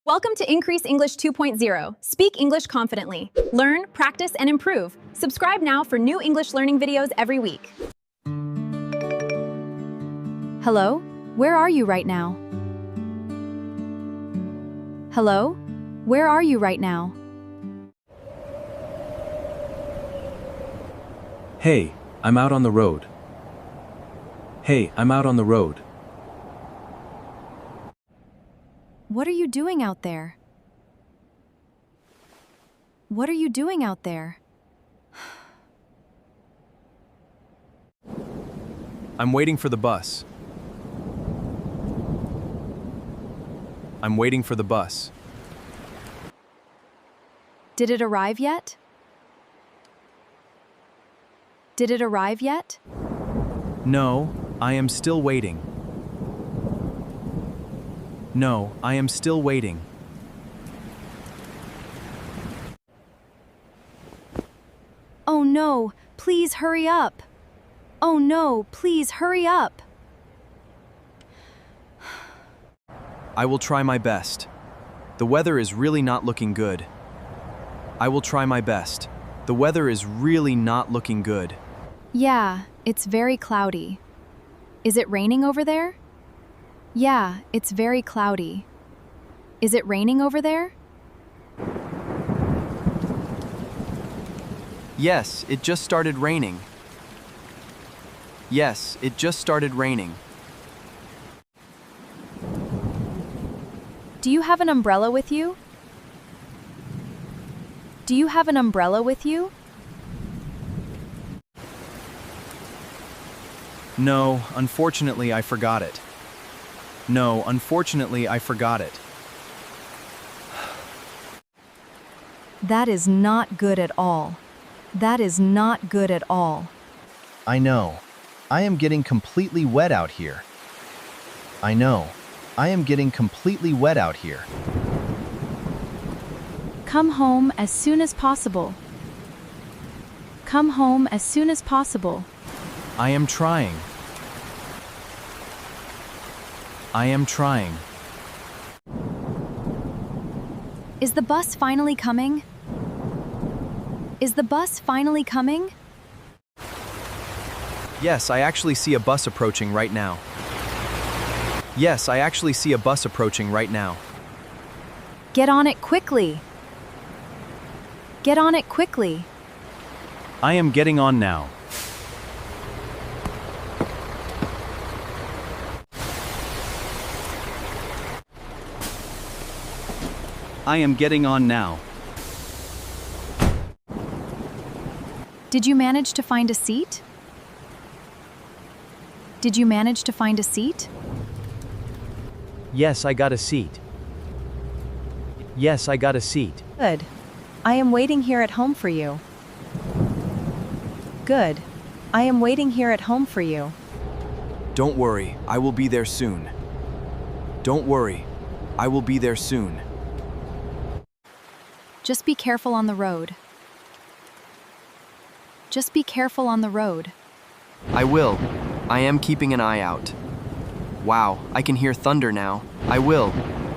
Welcome to Increase English 2.0. Speak English confidently. Learn, practice, and improve. Subscribe now for new English learning videos every week. Hello? Where are you right now? Hello? Where are you right now? Hey, I'm out on the road. Hey, I'm out on the road. What are you doing out there? What are you doing out there? I'm waiting for the bus. I'm waiting for the bus. Did it arrive yet? Did it arrive yet? No, I am still waiting. No, I am still waiting. Oh no, please hurry up. Oh no, please hurry up. I will try my best. The weather is really not looking good. I will try my best. The weather is really not looking good. Yeah, it's very cloudy. Is it raining over there? Yeah, it's very cloudy. Is it raining over there? Yes, it just started raining. Yes, it just started raining. Do you have an umbrella with you? Do you have an umbrella with you? No, unfortunately, I forgot it. No, unfortunately, I forgot it. That is not good at all. That is not good at all. I know. I am getting completely wet out here. I know. I am getting completely wet out here. Come home as soon as possible. Come home as soon as possible. I am trying. I am trying. Is the bus finally coming? Is the bus finally coming? Yes, I actually see a bus approaching right now. Yes, I actually see a bus approaching right now. Get on it quickly. Get on it quickly. I am getting on now. I am getting on now. Did you manage to find a seat? Did you manage to find a seat? Yes, I got a seat. Yes, I got a seat. Good. I am waiting here at home for you. Good. I am waiting here at home for you. Don't worry, I will be there soon. Don't worry, I will be there soon. Just be careful on the road. Just be careful on the road. I will. I am keeping an eye out. Wow, I can hear thunder now. I will.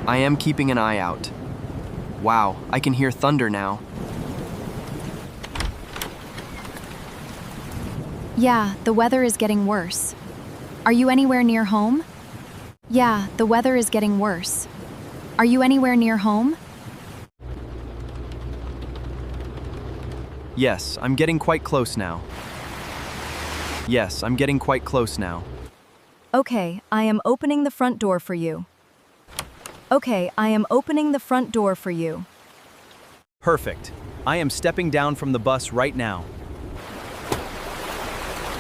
I am keeping an eye out. Wow, I can hear thunder now. Yeah, the weather is getting worse. Are you anywhere near home? Yeah, the weather is getting worse. Are you anywhere near home? Yes, I'm getting quite close now. Yes, I'm getting quite close now. Okay, I am opening the front door for you. Okay, I am opening the front door for you. Perfect. I am stepping down from the bus right now.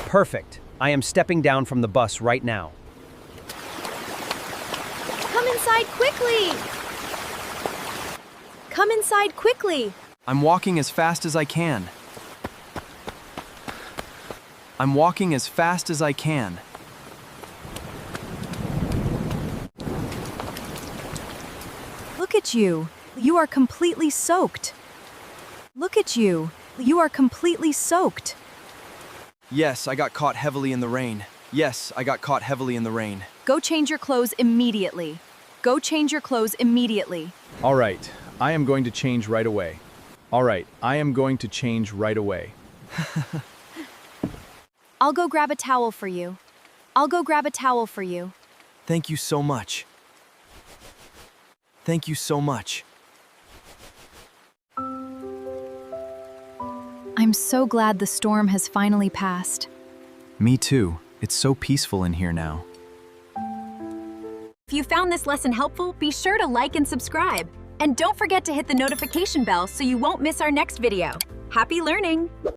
Perfect. I am stepping down from the bus right now. Come inside quickly! Come inside quickly! I'm walking as fast as I can. I'm walking as fast as I can. Look at you. You are completely soaked. Look at you. You are completely soaked. Yes, I got caught heavily in the rain. Yes, I got caught heavily in the rain. Go change your clothes immediately. Go change your clothes immediately. All right, I am going to change right away. All right, I am going to change right away. I'll go grab a towel for you. I'll go grab a towel for you. Thank you so much. Thank you so much. I'm so glad the storm has finally passed. Me too. It's so peaceful in here now. If you found this lesson helpful, be sure to like and subscribe. And don't forget to hit the notification bell so you won't miss our next video. Happy learning!